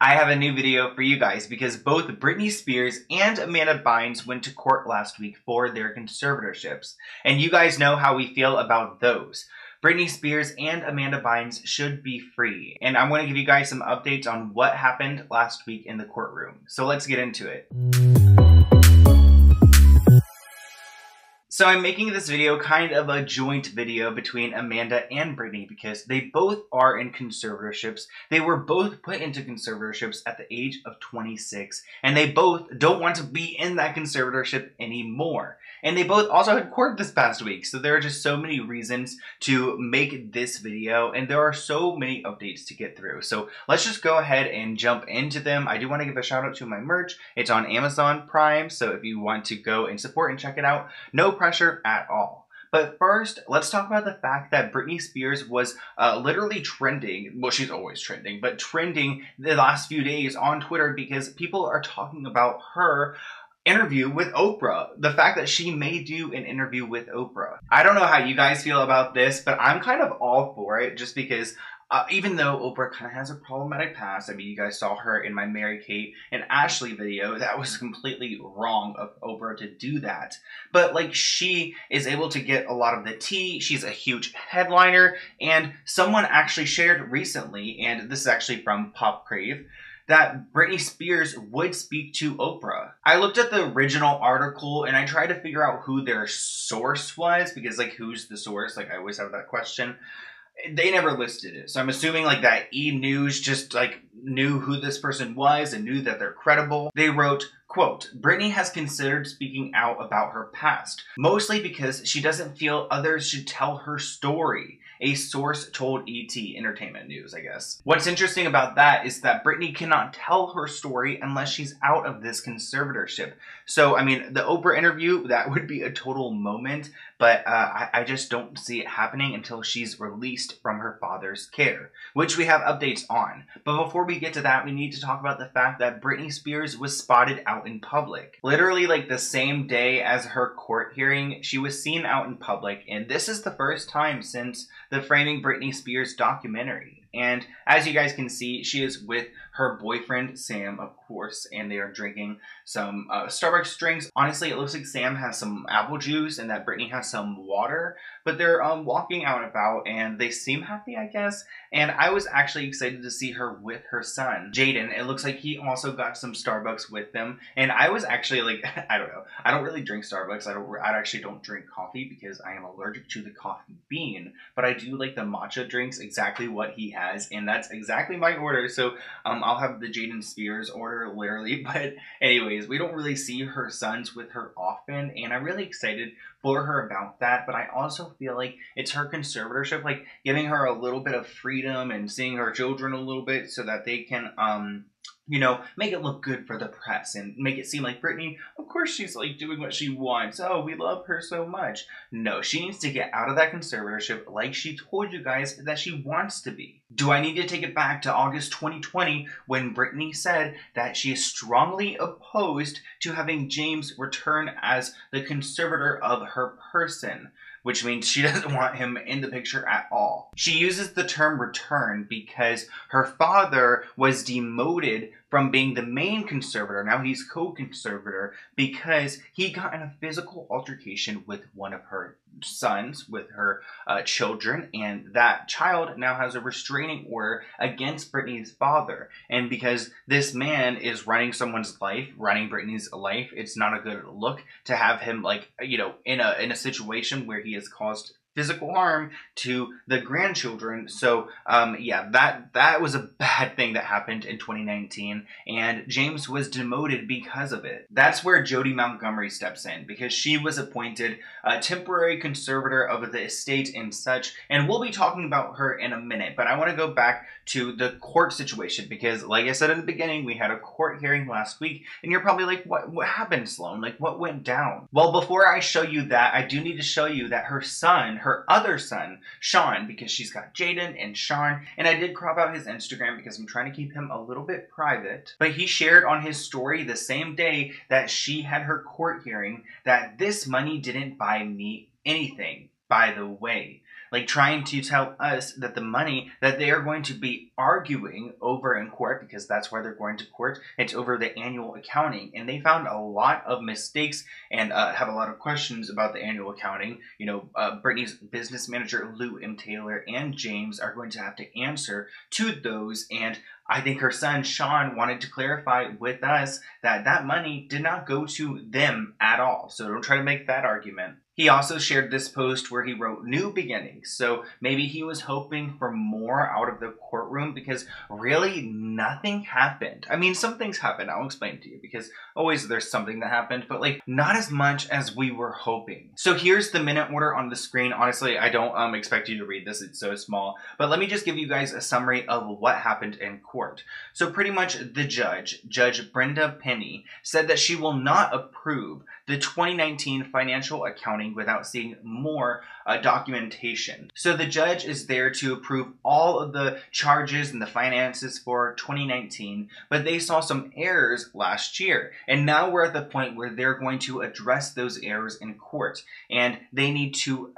I have a new video for you guys because both Britney Spears and Amanda Bynes went to court last week for their conservatorships. And you guys know how we feel about those. Britney Spears and Amanda Bynes should be free. And I want to give you guys some updates on what happened last week in the courtroom. So let's get into it. So I'm making this video kind of a joint video between Amanda and Britney because they both are in conservatorships. They were both put into conservatorships at the age of 26, and they both don't want to be in that conservatorship anymore. And they both also had court this past week, so there are just so many reasons to make this video, and there are so many updates to get through. So let's just go ahead and jump into them. I do want to give a shout out to my merch. It's on Amazon Prime, so if you want to go and support and check it out, no pressure at all. But first, let's talk about the fact that Britney Spears was literally trending. Well, she's always trending, but trending the last few days on Twitter because people are talking about her interview with Oprah. The fact that she may do an interview with Oprah. I don't know how you guys feel about this, but I'm kind of all for it just because even though Oprah kind of has a problematic past, I mean, you guys saw her in my Mary-Kate and Ashley video. That was completely wrong of Oprah to do that. But, like, she is able to get a lot of the tea. She's a huge headliner. And someone actually shared recently, and this is actually from Pop Crave, that Britney Spears would speak to Oprah. I looked at the original article and I tried to figure out who their source was because, like, who's the source? Like, I always have that question. They never listed it. So I'm assuming like that E! News just like knew who this person was and knew that they're credible. They wrote, quote, Britney has considered speaking out about her past, mostly because she doesn't feel others should tell her story. A source told ET, Entertainment News, I guess. What's interesting about that is that Britney cannot tell her story unless she's out of this conservatorship. So, I mean, the Oprah interview, that would be a total moment, but I just don't see it happening until she's released from her father's care, which we have updates on. But before we get to that, we need to talk about the fact that Britney Spears was spotted out in public. Literally, like, the same day as her court hearing, she was seen out in public, and this is the first time since the Framing Britney Spears documentary. And as you guys can see, she is with her boyfriend, Sam, of course, and they are drinking some Starbucks drinks. Honestly, it looks like Sam has some apple juice and that Britney has some water, but they're walking out and about and they seem happy, I guess. And I was actually excited to see her with her son, Jaden. It looks like he also got some Starbucks with them. And I was actually like, I don't know. I don't really drink Starbucks. I actually don't drink coffee because I am allergic to the coffee bean, but I do like the matcha drinks, exactly what he has, and that's exactly my order. So I'll have the Jaden Spears order literally, but anyways, we don't really see her sons with her often, and I'm really excited for her about that. But I also feel like it's her conservatorship, like giving her a little bit of freedom and seeing her children a little bit so that they can you know, make it look good for the press and make it seem like Britney, of course she's like doing what she wants. Oh, we love her so much. No, she needs to get out of that conservatorship like she told you guys that she wants to be. Do I need to take it back to August 2020 when Britney said that she is strongly opposed to having James return as the conservator of her person? Which means she doesn't want him in the picture at all. She uses the term return because her father was demoted from being the main conservator. Now he's co-conservator because he got in a physical altercation with one of her sons, with her children, and that child now has a restraining order against Britney's father. And because this man is running someone's life, running Britney's life, it's not a good look to have him, like, you know, in a situation where he has caused physical harm to the grandchildren. So yeah, that was a bad thing that happened in 2019, and James was demoted because of it. That's where Jody Montgomery steps in because she was appointed a temporary conservator of the estate and such, and we'll be talking about her in a minute. But I want to go back to the court situation because, like I said in the beginning, we had a court hearing last week, and you're probably like, what happened, Sloan? Like, what went down? Well, before I show you that, I do need to show you that her son, her other son, Sean, because she's got Jaden and Sean, and I did crop out his Instagram because I'm trying to keep him a little bit private, but he shared on his story the same day that she had her court hearing that this money didn't buy me anything, by the way. like trying to tell us that the money that they are going to be arguing over in court, because that's why they're going to court, it's over the annual accounting. And they found a lot of mistakes and have a lot of questions about the annual accounting. You know, Britney's business manager, Lou M. Taylor, and James are going to have to answer to those. And I think her son, Sean, wanted to clarify with us that that money did not go to them at all. So don't try to make that argument. He also shared this post where he wrote new beginnings. So maybe he was hoping for more out of the courtroom, because really nothing happened. I mean, some things happened. I'll explain to you, because always there's something that happened, but like not as much as we were hoping. So here's the minute order on the screen. Honestly, I don't expect you to read this. It's so small, but let me just give you guys a summary of what happened in court. So pretty much the Judge Brenda Penny, said that she will not approve the 2019 financial accounting without seeing more documentation. So the judge is there to approve all of the charges and the finances for 2019, but they saw some errors last year. And now we're at the point where they're going to address those errors in court. And they need to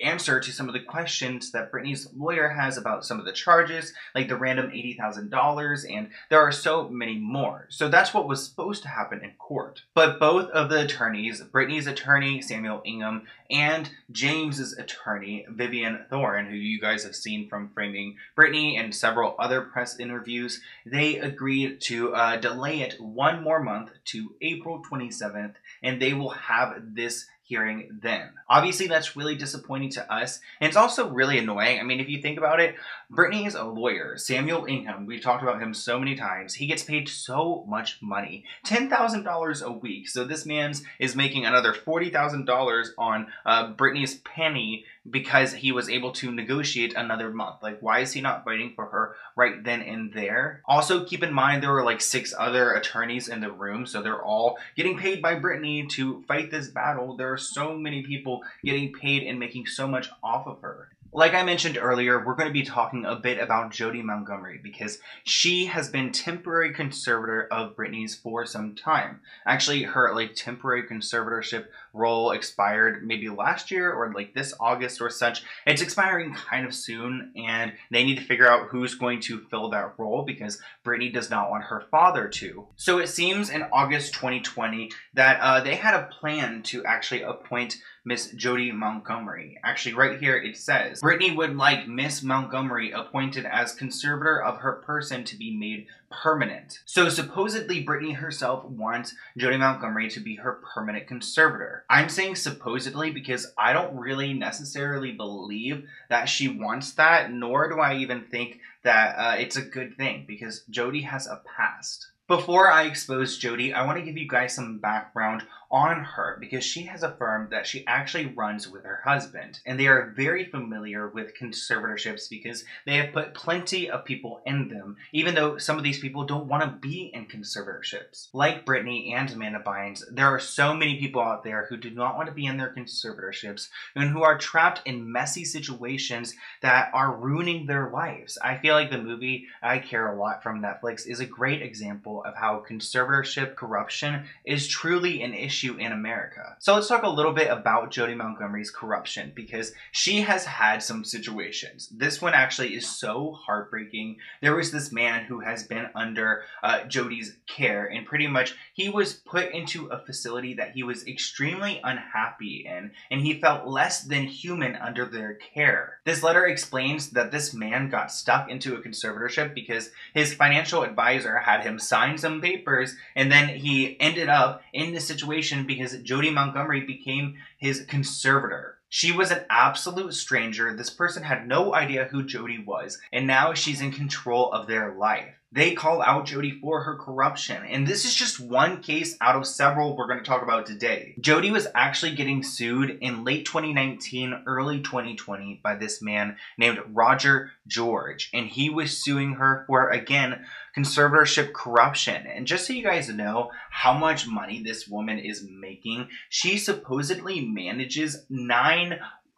answer to some of the questions that Britney's lawyer has about some of the charges, like the random $80,000, and there are so many more. So that's what was supposed to happen in court. But both of the attorneys, Britney's attorney, Samuel Ingham, and James's attorney, Vivian Thorne, who you guys have seen from Framing Britney and several other press interviews, they agreed to delay it one more month to April 27th, and they will have this hearing then. Obviously, that's really disappointing to us, and it's also really annoying. I mean, if you think about it, Britney is a lawyer. Samuel Ingham, we've talked about him so many times. He gets paid so much money, $10,000 a week. So this man's is making another $40,000 on Britney's penny because he was able to negotiate another month. Like, why is he not fighting for her right then and there? Also, keep in mind there were like 6 other attorneys in the room, so they're all getting paid by Britney to fight this battle. There are so many people getting paid and making so much off of her. Like I mentioned earlier, we're going to be talking a bit about Jodi Montgomery, because she has been temporary conservator of Britney's for some time. Actually, her like temporary conservatorship role expired maybe last year or like this August or such. It's expiring kind of soon, and they need to figure out who's going to fill that role, because Britney does not want her father to. So it seems in August 2020 that they had a plan to actually appoint Miss Jodi Montgomery. Actually, right here it says, Britney would like Miss Montgomery appointed as conservator of her person to be made permanent. So supposedly Britney herself wants Jodi Montgomery to be her permanent conservator. I'm saying supposedly because I don't really necessarily believe that she wants that, nor do I even think that it's a good thing, because Jodi has a past. Before I expose Jodi, I want to give you guys some background on her, because she has affirmed that she actually runs with her husband, and they are very familiar with conservatorships because they have put plenty of people in them, even though some of these people don't want to be in conservatorships. Like Britney and Amanda Bynes, there are so many people out there who do not want to be in their conservatorships and who are trapped in messy situations that are ruining their lives. I feel like the movie I Care a Lot from Netflix is a great example of how conservatorship corruption is truly an issue in America. So let's talk a little bit about Jodi Montgomery's corruption, because she has had some situations. This one actually is so heartbreaking. There was this man who has been under Jodi's care, and pretty much he was put into a facility that he was extremely unhappy in, and he felt less than human under their care. This letter explains that this man got stuck into a conservatorship because his financial advisor had him sign some papers, and then he ended up in this situation because Jodi Montgomery became his conservator. She was an absolute stranger. This person had no idea who Jodi was, and now she's in control of their life. They call out Jodi for her corruption, and this is just one case out of several we're going to talk about today. Jodi was actually getting sued in late 2019, early 2020 by this man named Roger George, and he was suing her for, again, conservatorship corruption. And just so you guys know how much money this woman is making, she supposedly manages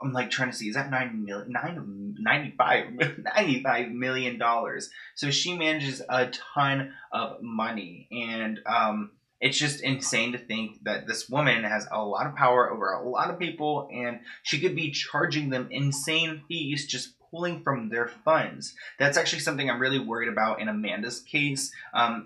I'm like trying to see, is that $95 million. So she manages a ton of money. And It's just insane to think that this woman has a lot of power over a lot of people, and she could be charging them insane fees just pulling from their funds. That's actually something I'm really worried about in Amanda's case,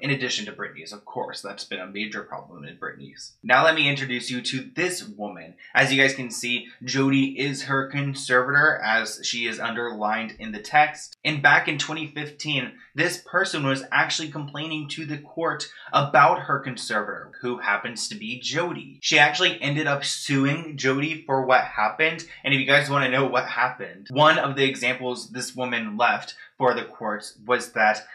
in addition to Britney's, of course. That's been a major problem in Britney's. Now let me introduce you to this woman. As you guys can see, Jody is her conservator, as she is underlined in the text. And back in 2015, this person was actually complaining to the court about her conservator, who happens to be Jody. She actually ended up suing Jody for what happened, and if you guys want to know what happened, one of the examples this woman left for the courts was that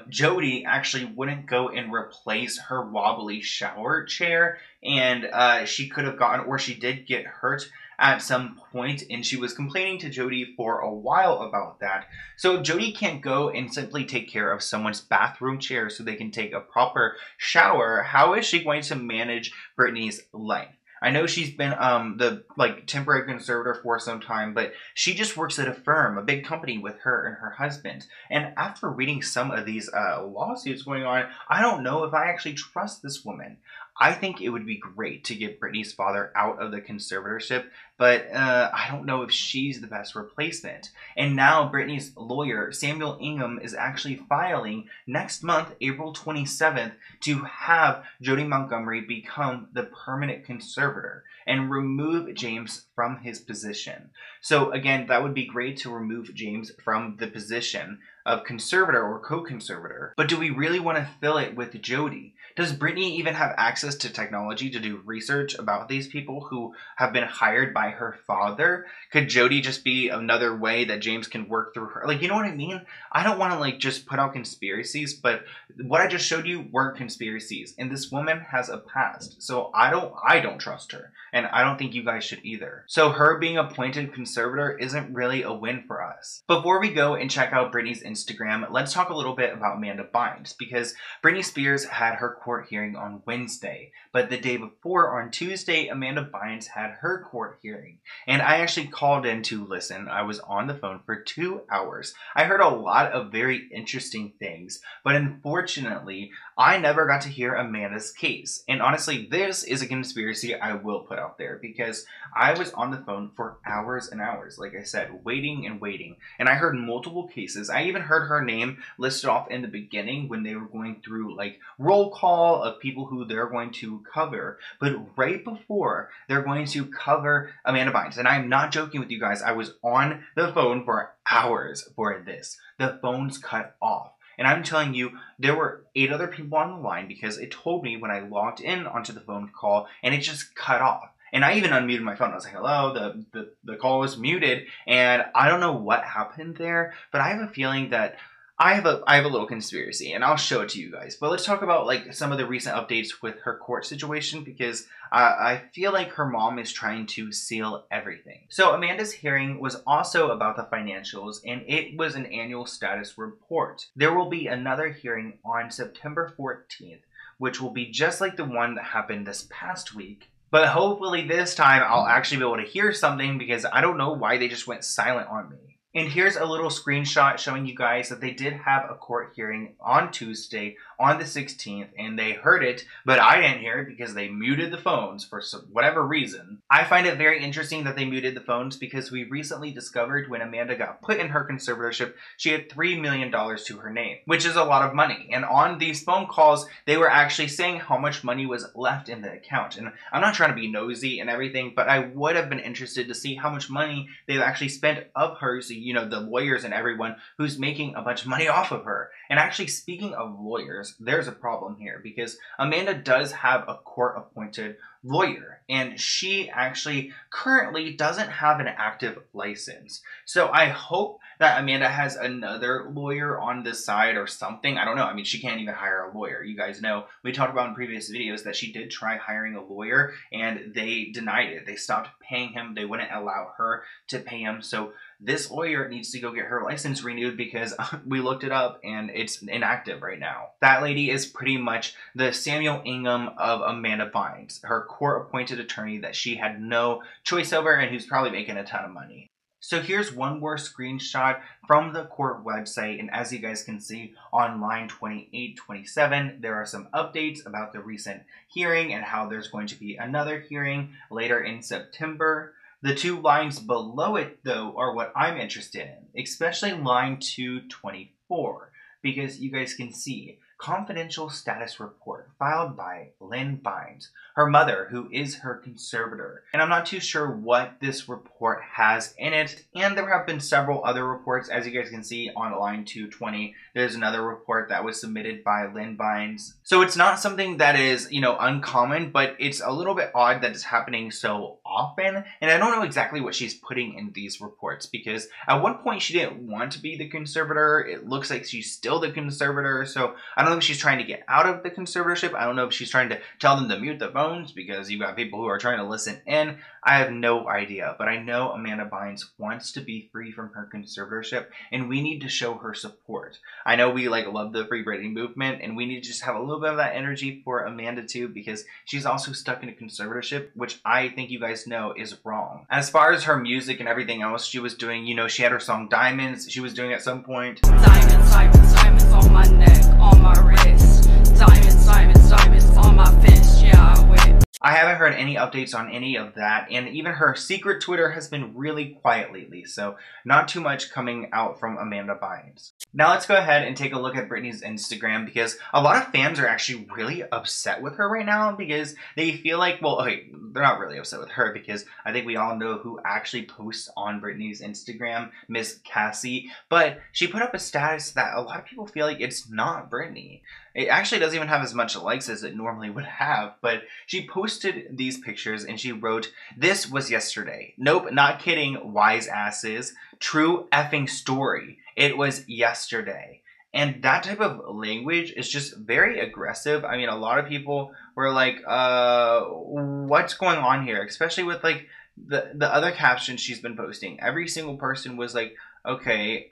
Jody actually wouldn't go and replace her wobbly shower chair, and she could have gotten, or she did get hurt at some point, and she was complaining to Jody for a while about that. So if Jody can't go and simply take care of someone's bathroom chair so they can take a proper shower, how is she going to manage Britney's life? I know she's been the temporary conservator for some time, but she just works at a firm, a big company, with her and her husband. And after reading some of these lawsuits going on, I don't know if I actually trust this woman. I think it would be great to get Britney's father out of the conservatorship, but I don't know if she's the best replacement. And now Britney's lawyer, Samuel Ingham, is actually filing next month, April 27th, to have Jody Montgomery become the permanent conservator and remove James from his position. So again, that would be great to remove James from the position of conservator or co-conservator. But do we really want to fill it with Jody? Does Britney even have access to technology to do research about these people who have been hired by her father? Could Jody just be another way that James can work through her? Like, you know what I mean? I don't want to just put out conspiracies, but what I just showed you weren't conspiracies, and this woman has a past. So I don't trust her, and I don't think you guys should either. So her being appointed conservator isn't really a win for us. Before we go and check out Britney's Instagram, let's talk a little bit about Amanda Bynes, because Britney Spears had her court hearing on Wednesday, but the day before, on Tuesday, Amanda Bynes had her court hearing, and I actually called in to listen. I was on the phone for 2 hours. I heard a lot of very interesting things, but unfortunately, I never got to hear Amanda's case, and honestly, this is a conspiracy I will put out there, because I was on the phone for hours and hours, like I said, waiting and waiting, and I heard multiple cases. I even heard her name listed off in the beginning when they were going through roll call of people who they're going to cover, but right before they're going to cover Amanda Bynes, and I'm not joking with you guys, I was on the phone for hours for this. The phone's cut off. And I'm telling you, there were 8 other people on the line, because it told me when I logged in onto the phone call, and it just cut off. And I even unmuted my phone. I was like, hello, the call was muted, and I don't know what happened there, but I have a feeling that I have a little conspiracy, and I'll show it to you guys. But let's talk about some of the recent updates with her court situation, because I feel like her mom is trying to seal everything. So Amanda's hearing was also about the financials, and it was an annual status report. There will be another hearing on September 14th, which will be just like the one that happened this past week. But hopefully this time I'll actually be able to hear something, because I don't know why they just went silent on me. And here's a little screenshot showing you guys that they did have a court hearing on Tuesday, on the 16th, and they heard it, but I didn't hear it because they muted the phones for whatever reason. I find it very interesting that they muted the phones, because we recently discovered when Amanda got put in her conservatorship, she had $3 million to her name, which is a lot of money. And on these phone calls, they were actually saying how much money was left in the account. And I'm not trying to be nosy and everything, but I would have been interested to see how much money they've actually spent of hers, the lawyers and everyone who's making a bunch of money off of her. And actually, speaking of lawyers, there's a problem here, because Amanda does have a court-appointed lawyer, and she actually currently doesn't have an active license. So I hope that Amanda has another lawyer on the side or something. I don't know. I mean, she can't even hire a lawyer. You guys know, we talked about in previous videos that she did try hiring a lawyer, and they denied it. They stopped paying him. They wouldn't allow her to pay him. So this lawyer needs to go get her license renewed, because we looked it up and it's inactive right now. That lady is pretty much the Samuel Ingham of Amanda Bynes, her court-appointed attorney that she had no choice over, and who's probably making a ton of money. So here's one more screenshot from the court website, and as you guys can see on line 2827, there are some updates about the recent hearing and how there's going to be another hearing later in September. The two lines below it, though, are what I'm interested in, especially line 224, because you guys can see confidential status report filed by Bynes, her mother, who is her conservator. And I'm not too sure what this report has in it. And there have been several other reports, as you guys can see on line 220. There's another report that was submitted by Bynes. So it's not something that is, uncommon, but it's a little bit odd that it's happening so often. And I don't know exactly what she's putting in these reports, because at one point she didn't want to be the conservator. It looks like she's still the conservator. So I don't know if she's trying to get out of the conservatorship. I don't know if she's trying to tell them to mute the phones because you've got people who are trying to listen in. I have no idea, but I know Amanda Bynes wants to be free from her conservatorship, and we need to show her support. I know we love the Free Britney movement, and we need to just have a little bit of that energy for Amanda too, because she's also stuck in a conservatorship, which I think you guys know is wrong. As far as her music and everything else she was doing, she had her song Diamonds she was doing at some point. Diamonds, diamonds, diamonds on my neck, on my wrist. Diamonds, diamonds, diamonds on my fist, yeah, I win. I haven't heard any updates on any of that, and even her secret Twitter has been really quiet lately, so not too much coming out from Amanda Bynes. Now let's go ahead and take a look at Britney's Instagram, because a lot of fans are actually really upset with her right now, because they feel like, well, okay, they're not really upset with her, because I think we all know who actually posts on Britney's Instagram, Miss Cassie, but she put up a status that a lot of people feel like it's not Britney. It actually doesn't even have as much likes as it normally would have, but she posted these pictures and she wrote, "This was yesterday. Nope, not kidding, wise asses. True effing story. It was yesterday." And that type of language is just very aggressive. I mean, a lot of people were like, what's going on here? Especially with the other captions she's been posting. Every single person was like, okay,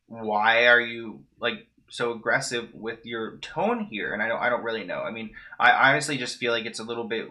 why are you so aggressive with your tone here? And I don't really know. I mean, I honestly just feel like it's a little bit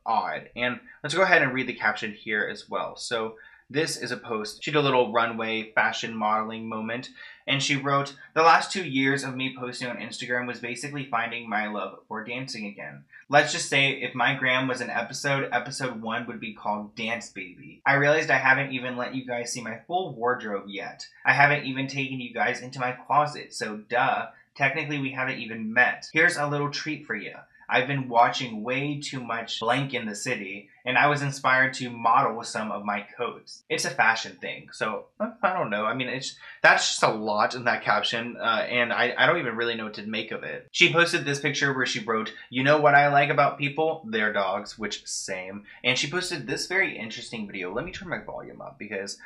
odd. And let's go ahead and read the caption here as well. So this is a post. She did a little runway fashion modeling moment, and she wrote, "The last 2 years of me posting on Instagram was basically finding my love for dancing again. Let's just say if my gram was an episode 1 would be called Dance Baby. I realized I haven't even let you guys see my full wardrobe yet. I haven't even taken you guys into my closet, so duh, technically we haven't even met. Here's a little treat for you. I've been watching way too much blank in the city, and I was inspired to model some of my coats." It's a fashion thing, so I don't know. I mean, that's just a lot in that caption, and I don't even really know what to make of it. She posted this picture where she wrote, "You know what I like about people? Their dogs," which same. And she posted this very interesting video. Let me turn my volume up, because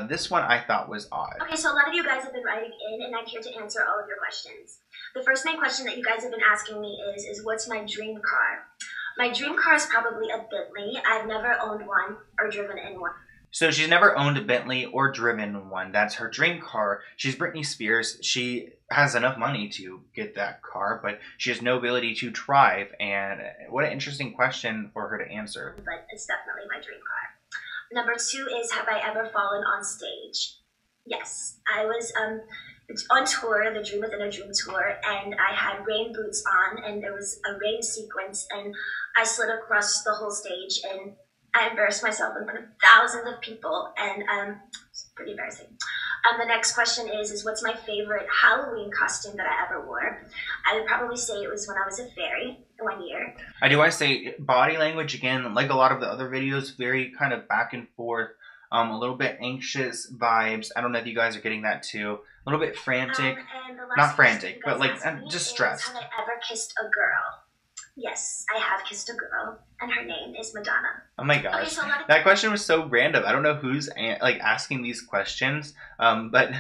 this one I thought was odd. Okay, so a lot of you guys have been writing in, and I'm here to answer all of your questions. The first main question that you guys have been asking me is what's my dream car? My dream car is probably a Bentley. I've never owned one or driven in one. So she's never owned a Bentley or driven one. That's her dream car. She's Britney Spears. She has enough money to get that car, but she has no ability to drive. And what an interesting question for her to answer. But it's definitely my dream car. Number 2 is, have I ever fallen on stage? Yes, I was on tour, the Dream Within a Dream tour, and I had rain boots on, and there was a rain sequence, and I slid across the whole stage, and I embarrassed myself in front of thousands of people, and it's pretty embarrassing. The next question is what's my favorite Halloween costume that I ever wore? I would probably say it was when I was a fairy 1 year. I do want to say body language, again, like a lot of the other videos, very kind of back and forth, a little bit anxious vibes. I don't know if you guys are getting that too. A little bit frantic, not frantic, but just stressed. Have I ever kissed a girl? Yes, I have kissed a girl, and her name is Madonna. Oh my gosh, okay, so that question was so random. I don't know who's asking these questions, but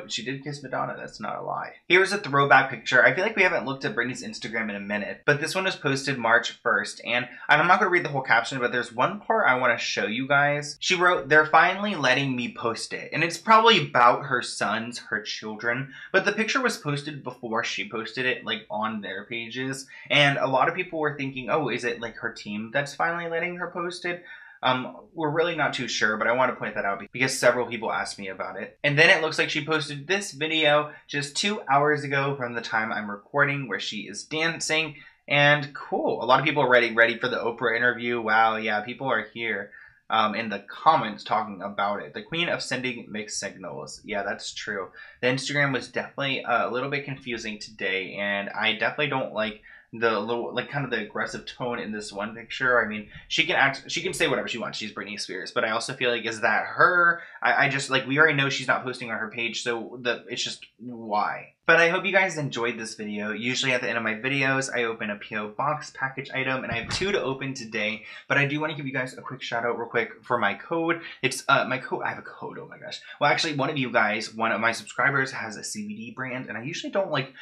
she did kiss Madonna. That's not a lie. Here's a throwback picture. I feel like we haven't looked at Britney's Instagram in a minute, but this one was posted March 1st, and I'm not going to read the whole caption, but there's one part I want to show you guys. She wrote, "They're finally letting me post it," and it's probably about her sons, her children, but the picture was posted before she posted it, on their pages, and a lot of people were thinking, oh, is it her team that's finally letting her post it? We're really not too sure, but I want to point that out because several people asked me about it. And then it looks like she posted this video just 2 hours ago from the time I'm recording, where she is dancing. And cool, a lot of people are ready for the Oprah interview. Wow, yeah, people are here in the comments talking about it. The queen of sending mixed signals. Yeah, that's true. The Instagram was definitely a little bit confusing today, and I definitely don't like the little, like, kind of the aggressive tone in this one picture. I mean, she can say whatever she wants. She's Britney Spears, but I also feel like, is that her? I just, like, we already know she's not posting on her page, so it's just, why? But I hope you guys enjoyed this video. Usually at the end of my videos, I open a P.O. Box package item, and I have 2 to open today. But I do want to give you guys a quick shout out real quick for my code. It's my code. I have a code. Oh my gosh. Well, actually, one of you guys, one of my subscribers, has a CBD brand, and I usually don't like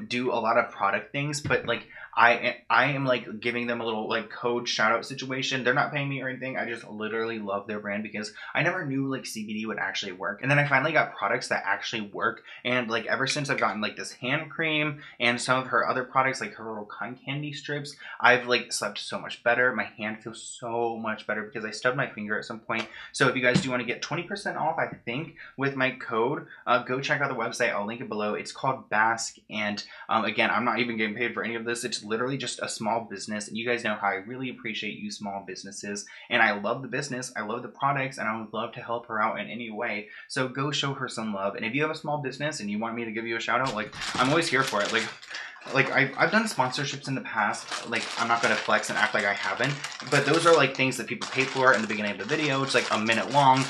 do a lot of product things, but like I am like giving them a little like code shout out situation. They're not paying me or anything. I just literally love their brand because I never knew like CBD would actually work, and then I finally got products that actually work. And like ever since I've gotten like this hand cream and some of her other products, like her little cotton candy strips, I've like slept so much better. My hand feels so much better because I stubbed my finger at some point. So if you guys do want to get 20% off, I think, with my code, go check out the website. I'll link it below. It's called Bask, and again, I'm not even getting paid for any of this. It's literally just a small business, and you guys know how I really appreciate you small businesses, and I love the business, I love the products, and I would love to help her out in any way. So go show her some love. And if you have a small business and you want me to give you a shout out, like, I'm always here for it. Like I've done sponsorships in the past. Like, I'm not gonna flex and act like I haven't, but those are like things that people pay for in the beginning of the video. It's like a minute long.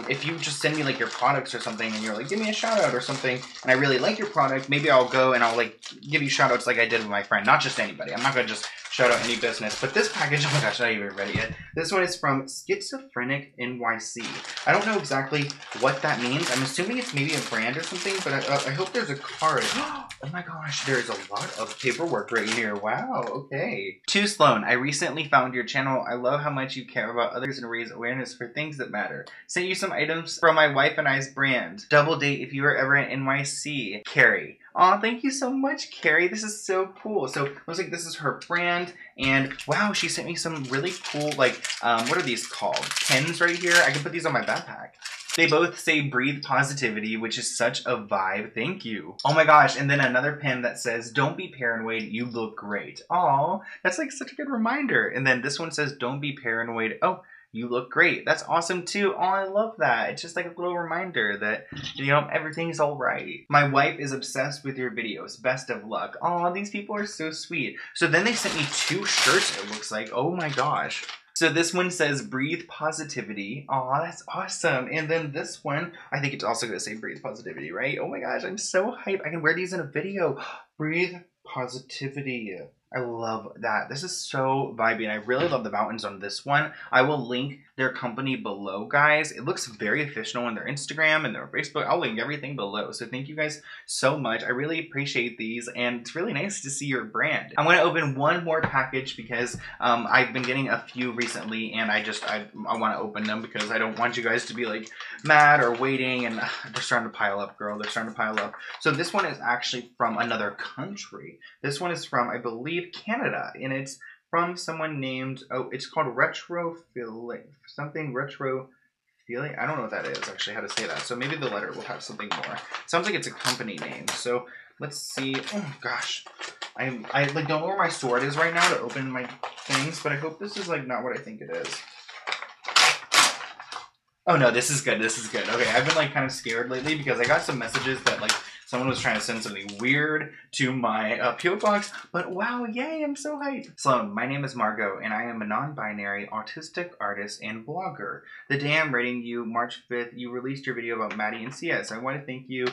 If you just send me like your products or something, and you're like, give me a shout out or something, and I really like your product, maybe I'll go and I'll like give you shout outs like I did with my friend. Not just anybody. I'm not gonna just shout out any business. But this package, oh my gosh, not even ready yet. This one is from Schizophrenic.NYC. I don't know exactly what that means. I'm assuming it's maybe a brand or something, but I hope there's a card. Oh my gosh, there's a lot of paperwork right here. Wow, okay. To Sloan, I recently found your channel. I love how much you care about others and raise awareness for things that matter. Sent you some items from my wife and I's brand. Double date if you are ever in NYC. Carrie. Aw, thank you so much, Carrie. This is so cool. So it looks like this is her brand, and wow, she sent me some really cool, like, what are these called? Pens right here. I can put these on my backpack. They both say breathe positivity, which is such a vibe. Thank you. Oh my gosh. And then another pen that says, don't be paranoid, you look great. Aw, that's like such a good reminder. And then this one says, don't be paranoid. Oh, you look great. That's awesome too. Oh, I love that. It's just like a little reminder that, you know, everything's all right. My wife is obsessed with your videos. Best of luck. Oh, these people are so sweet. So then they sent me 2 shirts, it looks like. Oh my gosh. So this one says breathe positivity. Aw, that's awesome. And then this one, I think it's also going to say breathe positivity, right? Oh my gosh, I'm so hyped. I can wear these in a video. Breathe positivity. I love that. This is so vibey, and I really love the mountains on this one. I will link their company below, guys. It looks very official on their Instagram and their Facebook. I'll link everything below. So thank you guys so much. I really appreciate these, and it's really nice to see your brand. I'm going to open one more package because I've been getting a few recently, and I want to open them because I don't want you guys to be like mad or waiting, and they're starting to pile up, girl. They're starting to pile up. So this one is actually from another country. This one is from, I believe, Canada, and it's from someone named, oh, it's called Retrofilling, something Retrofilling. I don't know what that is, actually, how to say that. So maybe the letter will have something more. Sounds like it's a company name. So let's see. Oh gosh, I like don't know where my sword is right now to open my things, but I hope this is like not what I think it is. Oh no, this is good. This is good. Okay, I've been like kind of scared lately because I got some messages that like someone was trying to send something weird to my P.O. box, but wow, yay, I'm so hyped. Sloan, my name is Margaux, and I am a non-binary autistic artist and blogger. The day I'm writing you, March 5th, you released your video about Maddie and CS. I want to thank you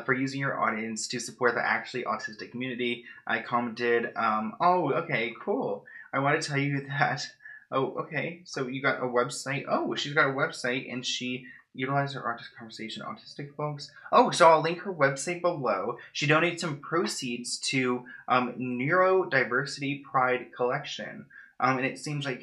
for using your audience to support the actually autistic community. I commented, oh, okay, cool. I want to tell you that, oh, okay, so you got a website. Oh, she's got a website, and she utilize her artist conversation autistic folks. Oh, so I'll link her website below. She donates some proceeds to Neurodiversity Pride Collection. And it seems like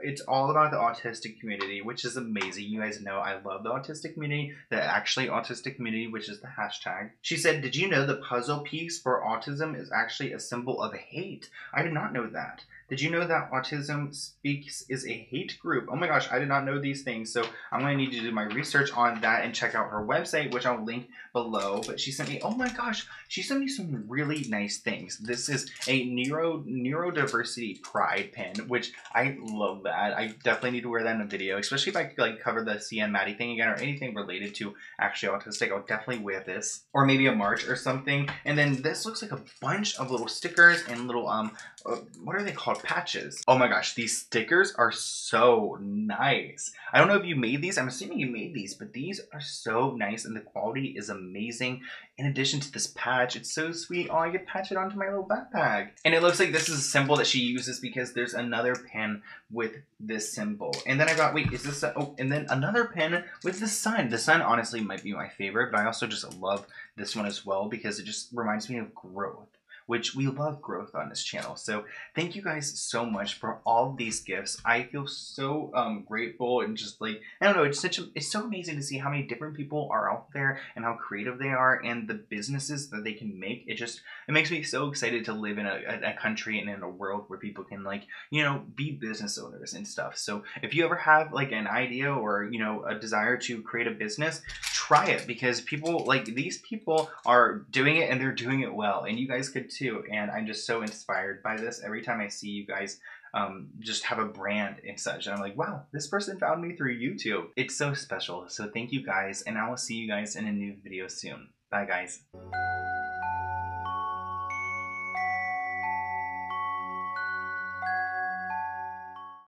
it's all about the autistic community, which is amazing. You guys know I love the autistic community, the actually autistic community, which is the hashtag. She said, did you know the puzzle piece for autism is actually a symbol of hate? I did not know that. Did you know that Autism Speaks is a hate group? Oh my gosh, I did not know these things. So I'm going to need to do my research on that and check out her website, which I'll link below. But she sent me, oh my gosh, she sent me some really nice things. This is a neurodiversity pride pin, which I love that. I definitely need to wear that in a video, especially if I could like cover the CN Maddie thing again or anything related to actually autistic. I'll definitely wear this, or maybe a march or something. And then this looks like a bunch of little stickers and little what are they called? Patches. Oh my gosh, these stickers are so nice. I don't know if you made these. I'm assuming you made these, but these are so nice and the quality is amazing. In addition to this patch, it's so sweet. Oh, I could patch it onto my little backpack. And it looks like this is a symbol that she uses because there's another pin with this symbol. And then I got, wait, is this and then another pin with the sun. The sun honestly might be my favorite, but I also just love this one as well because it just reminds me of growth, which we love growth on this channel. So thank you guys so much for all of these gifts. I feel so grateful and just like, I don't know, it's so amazing to see how many different people are out there and how creative they are and the businesses that they can make. It makes me so excited to live in a country and in a world where people can like, you know, be business owners and stuff. So if you ever have like an idea or, you know, a desire to create a business, try it because people like these people are doing it and they're doing it well, and you guys could too. And I'm just so inspired by this every time I see you guys just have a brand and such. And I'm like, wow, this person found me through YouTube. It's so special. So thank you guys, and I will see you guys in a new video soon. Bye guys.